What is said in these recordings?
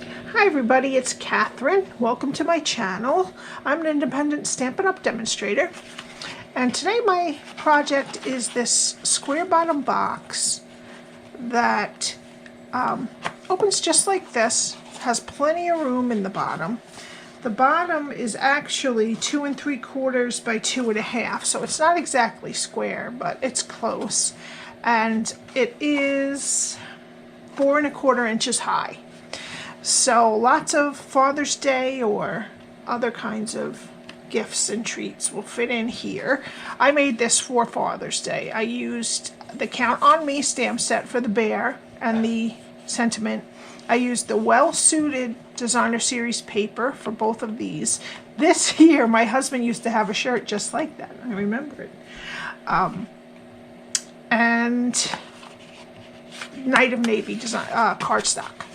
Hi everybody, it's Catherine. Welcome to my channel. I'm an independent Stampin' Up! Demonstrator. And today my project is this square bottom box that opens just like this, has plenty of room in the bottom. The bottom is actually 2 3/4 by 2 1/2, so it's not exactly square, but it's close. And it is 4 1/4 inches high. So lots of Father's Day or other kinds of gifts and treats will fit in here. I made this for Father's Day. I used the Count on Me stamp set for the bear and the sentiment. I used the Well Suited Designer Series paper for both of these. This here, my husband used to have a shirt just like that. I remember it. And Night of Navy design cardstock.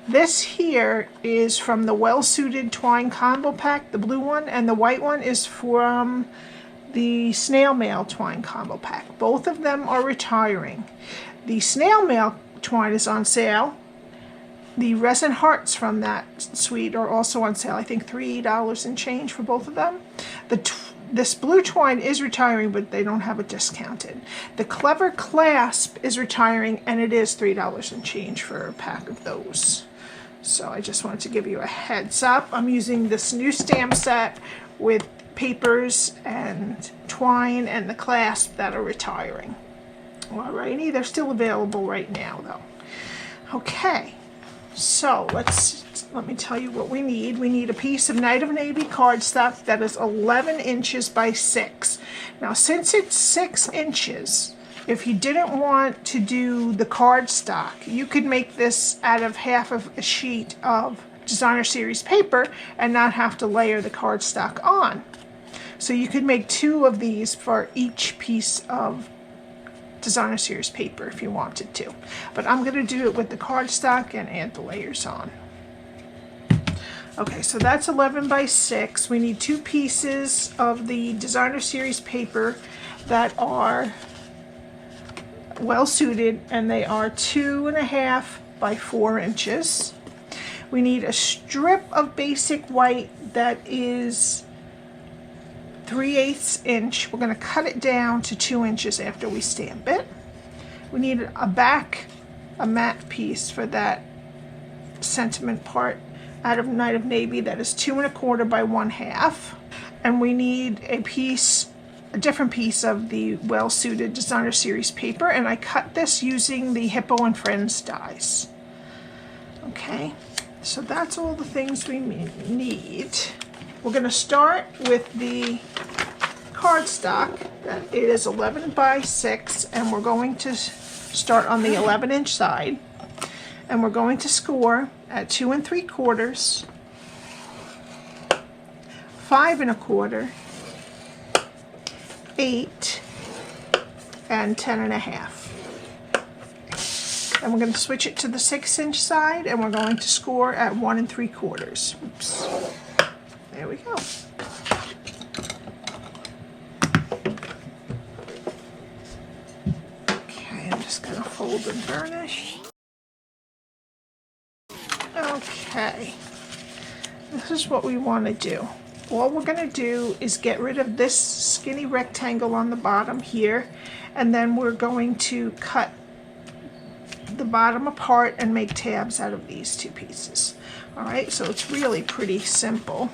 This here is from the Well Suited Twine combo pack, the blue one, and the white one is from the Snail Mail Twine combo pack. Both of them are retiring. The Snail Mail Twine is on sale. The Resin hearts from that suite are also on sale. I think $3 and change for both of them. This blue twine is retiring, but they don't have it discounted. The Clever Clasp is retiring, and it is $3 and change for a pack of those. So I just wanted to give you a heads up. I'm using this new stamp set with papers and twine and the clasp that are retiring. Alrighty, they're still available right now though. Okay, so let me tell you what we need. We need a piece of Night of Navy cardstock that is 11 inches by 6. Now since it's 6 inches, if you didn't want to do the cardstock, you could make this out of half of a sheet of Designer Series paper and not have to layer the cardstock on. So you could make 2 of these for each piece of Designer Series paper if you wanted to. But I'm going to do it with the cardstock and add the layers on. Okay, so that's 11 by 6. We need 2 pieces of the Designer Series paper that are well suited, and they are 2 1/2 by 4 inches. We need a strip of basic white that is 3/8 inch. We're going to cut it down to 2 inches after we stamp it. We need a matte piece for that sentiment part out of Night of Navy that is 2 1/4 by 1/2. And we need a different piece of the Well Suited Designer Series paper, and I cut this using the Hippo and Friends dies. Okay, so that's all the things we need. We're going to start with the cardstock. That it is 11 by 6, and we're going to start on the 11-inch side, and we're going to score at 2 3/4, 5 1/4, 8, and 10 1/2. And we're going to switch it to the 6-inch side, and we're going to score at 1 3/4. Oops. There we go. Okay, I'm just going to fold and burnish. Okay. This is what we want to do. All we're going to do is get rid of this skinny rectangle on the bottom here, and then we're going to cut the bottom apart and make tabs out of these 2 pieces. Alright, so it's really pretty simple.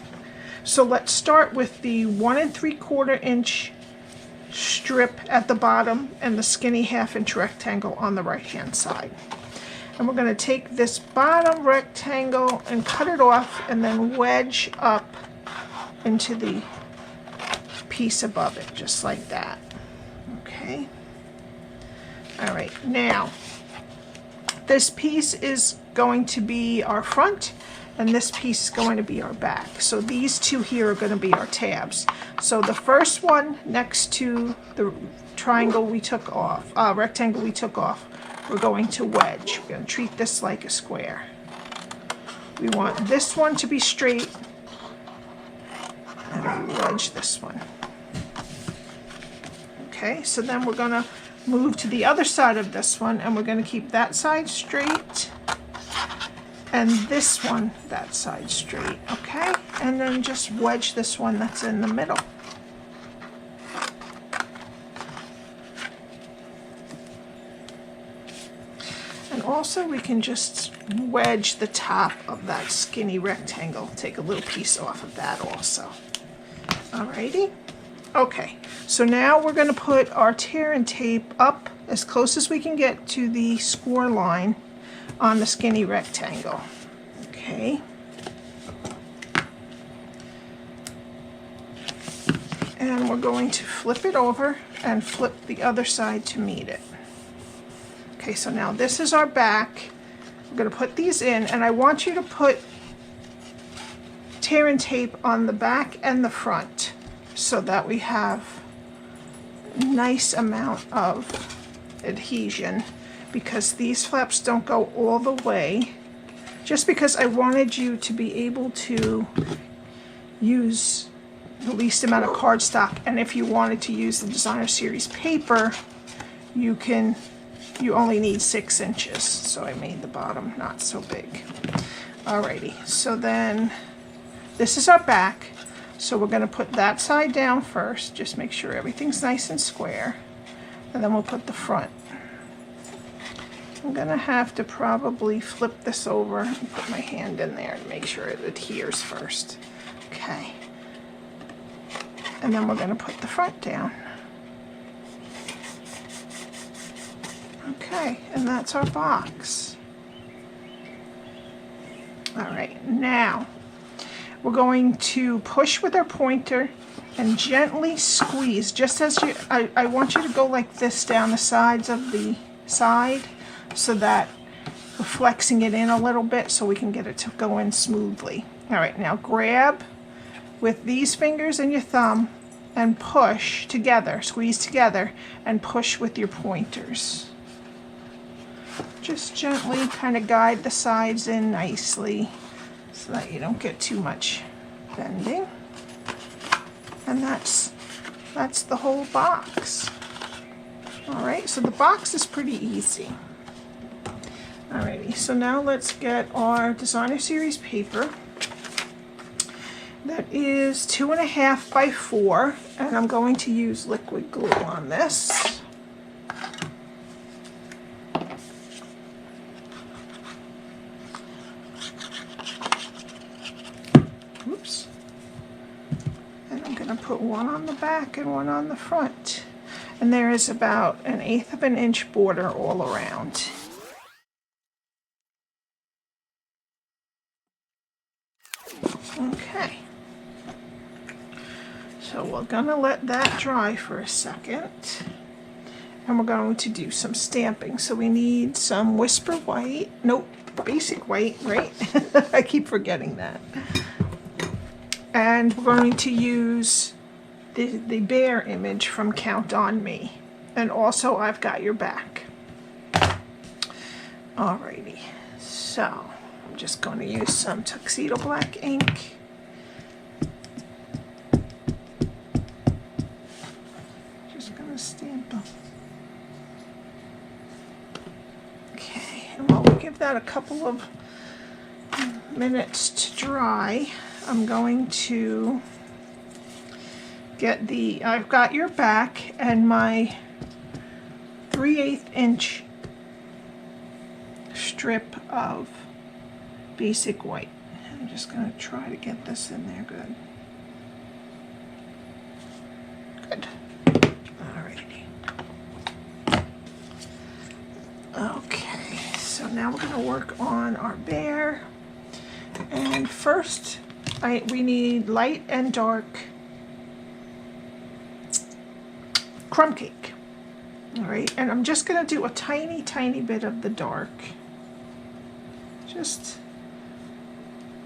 So let's start with the 1 3/4 inch strip at the bottom and the skinny 1/2 inch rectangle on the right hand side. And we're going to take this bottom rectangle and cut it off and then wedge up into the piece above it, just like that. Okay. Alright, now this piece is going to be our front, and this piece is going to be our back. So these 2 here are going to be our tabs. So the first one next to the triangle we took off, rectangle we took off, we're going to wedge. We're going to treat this like a square. We want this one to be straight, and wedge this one. Okay, so then we're going to move to the other side of this one, and we're going to keep that side straight and this one that side straight, okay? And then just wedge this one that's in the middle. And also we can just wedge the top of that skinny rectangle. Take a little piece off of that also. Alrighty. Okay, so now we're going to put our tear and tape up as close as we can get to the score line on the skinny rectangle. Okay. And we're going to flip it over and flip the other side to meet it. Okay, so now this is our back. We're going to put these in, and I want you to put tear and tape on the back and the front so that we have a nice amount of adhesion, because these flaps don't go all the way, just because I wanted you to be able to use the least amount of cardstock. And if you wanted to use the designer series paper, you only need 6 inches, so I made the bottom not so big. Alrighty, so then this is our back, so we're going to put that side down first, just make sure everything's nice and square, and then we'll put the front. I'm going to have to probably flip this over and put my hand in there to make sure it adheres first. Okay, and then we're going to put the front down. Okay, and that's our box. All right, now we're going to push with our pointer and gently squeeze, just as I want you to go like this down the sides of the side, so that we're flexing it in a little bit so we can get it to go in smoothly. All right, now grab with these fingers and your thumb and push together, squeeze together, and push with your pointers. Just gently kind of guide the sides in nicely so that you don't get too much bending. And that's the whole box. All right, so the box is pretty easy. Alrighty, so now let's get our designer series paper. That is 2.5 by 4, and I'm going to use liquid glue on this. Oops. And I'm going to put one on the back and one on the front. And there is about 1/8 of an inch border all around. Okay. So we're going to let that dry for a second. And we're going to do some stamping. So we need some Whisper White. Nope, Basic White, right? I keep forgetting that. And we're going to use the bear image from Count on Me. And also I've Got Your Back. Alrighty, so I'm just going to use some Tuxedo Black Ink. Just going to stamp them. Okay, and while we give that a couple of minutes to dry, I'm going to get the I've Got Your Back and my 3/8 inch strip of Basic White. I'm just going to try to get this in there good. Good. Alrighty. Okay, so now we're going to work on our bear. And first, we need light and dark crumb cake. Alright, and I'm just going to do a tiny, tiny bit of the dark. Just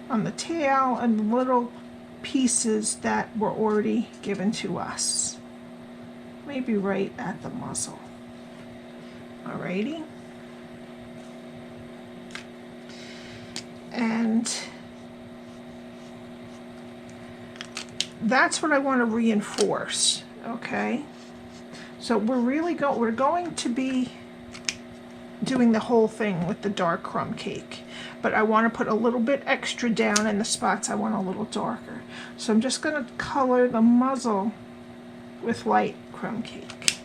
on the tail and little pieces that were already given to us. Maybe right at the muzzle. Alrighty. And that's what I want to reinforce, okay? So we're going to be doing the whole thing with the dark crumb cake, but I want to put a little bit extra down in the spots I want a little darker. So I'm just going to color the muzzle with light crumb cake.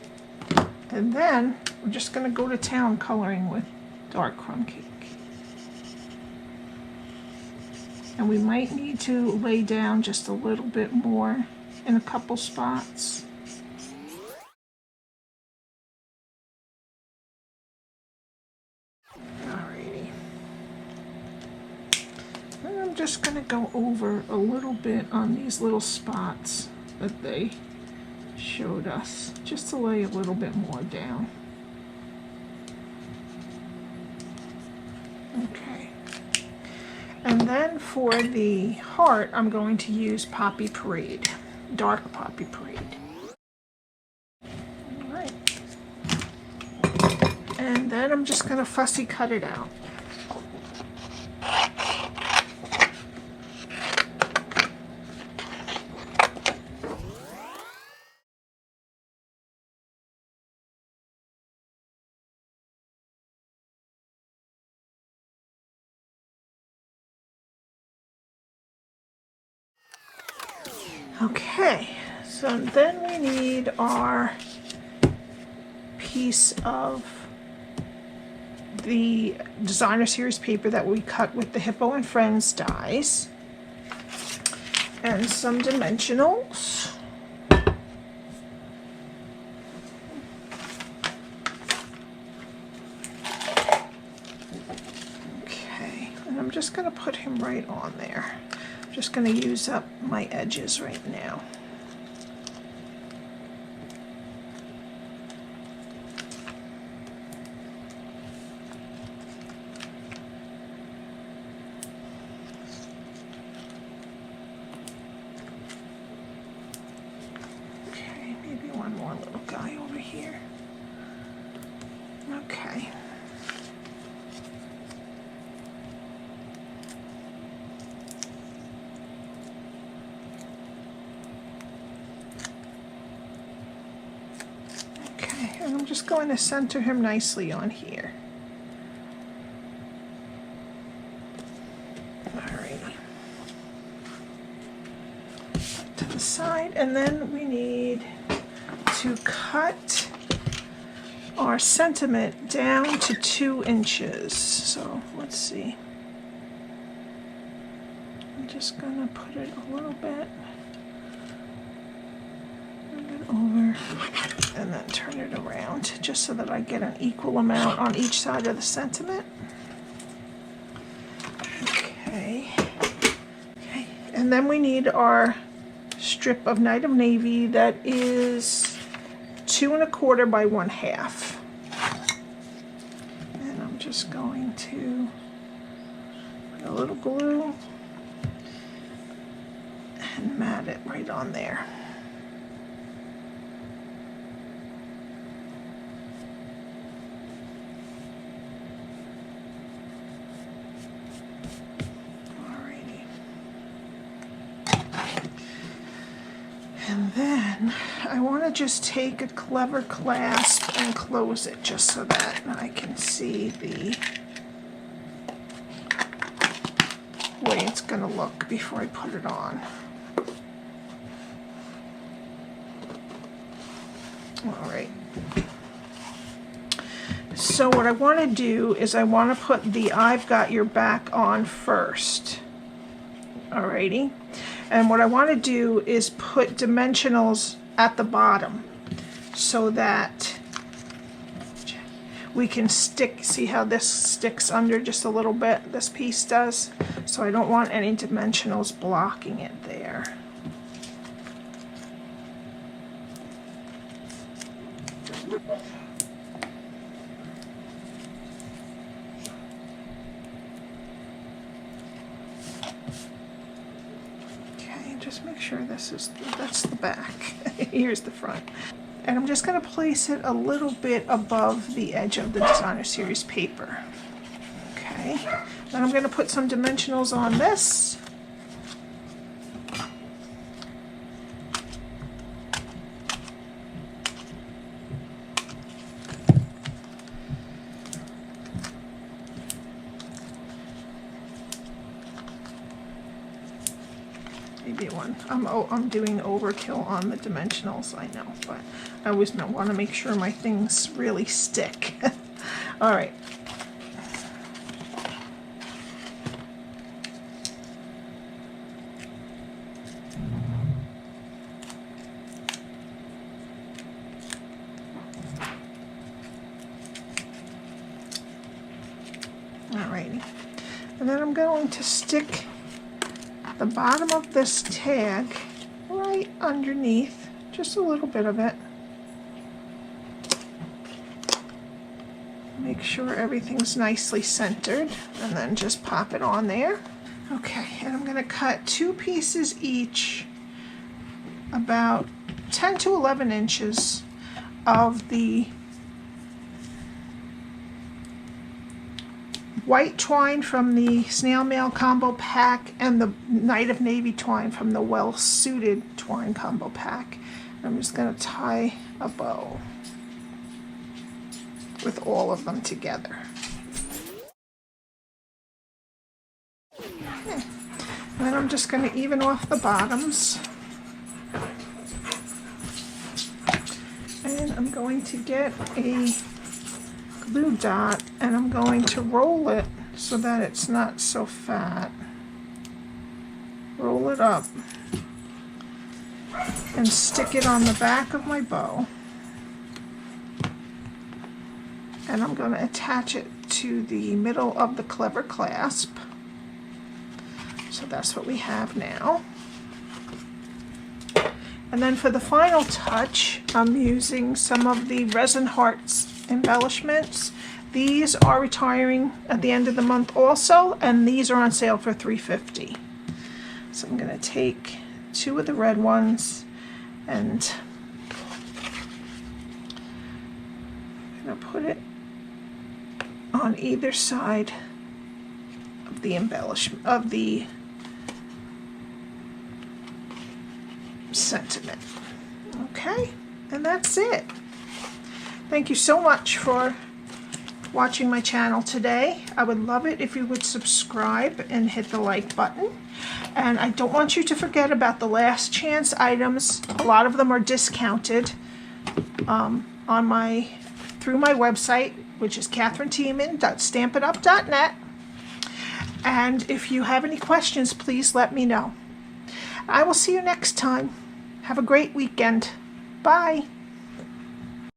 And then we're just going to go to town coloring with dark crumb cake. And we might need to lay down just a little bit more in a couple spots. Alrighty. And I'm just going to go over a little bit on these little spots that they showed us, just to lay a little bit more down. Okay. And then for the heart, I'm going to use Poppy Parade, dark Poppy Parade. All right. And then I'm just going to fussy cut it out. Okay, so then we need our piece of the designer series paper that we cut with the Hippo and Friends dies, and some dimensionals. Okay, and I'm just going to put him right on there. Just going to use up my edges right now. Okay, maybe one more little guy over here. Okay. And I'm just going to center him nicely on here. Alrighty. To the side, and then we need to cut our sentiment down to 2 inches. So let's see. I'm just going to put it a little bit over and then turn it around just so that I get an equal amount on each side of the sentiment. Okay. Okay. And then we need our strip of Night of Navy that is 2 1/4 by 1/2. And I'm just going to put a little glue and mat it right on there. And then I want to just take a clever clasp and close it just so that I can see the way it's going to look before I put it on. All right. So what I want to do is I want to put the I've Got Your Back on first. Alrighty. And what I want to do is put dimensionals at the bottom so that we can stick, see how this sticks under just a little bit, this piece does? So I don't want any dimensionals blocking it there. Just make sure that's the back. Here's the front. And I'm just going to place it a little bit above the edge of the designer series paper. Okay. Then I'm going to put some dimensionals on this. maybe one. I'm doing overkill on the dimensionals, I know, but I always want to make sure my things really stick. All right. Alrighty, and then I'm going to stick the bottom of this tag right underneath, just a little bit of it. Make sure everything's nicely centered, and then just pop it on there. Okay, and I'm going to cut 2 pieces each, about 10 to 11 inches of the white twine from the Snail Mail combo pack and the Night of Navy twine from the Well Suited twine combo pack. I'm just going to tie a bow with all of them together. Okay. And then I'm just going to even off the bottoms. And I'm going to get a glue dot, and I'm going to roll it so that it's not so fat. Roll it up and stick it on the back of my bow, and I'm going to attach it to the middle of the clever clasp. So that's what we have now. And then for the final touch, I'm using some of the Resin Hearts embellishments. These are retiring at the end of the month also, and these are on sale for $3.50. So I'm going to take 2 of the red ones, and I'm going to put it on either side of the embellishment of the sentiment. Okay, and that's it. Thank you so much for watching my channel today. I would love it if you would subscribe and hit the like button. And I don't want you to forget about the last chance items. A lot of them are discounted on through my website, which is katherineTiemann.stampinup.net. And if you have any questions, please let me know. I will see you next time. Have a great weekend. Bye.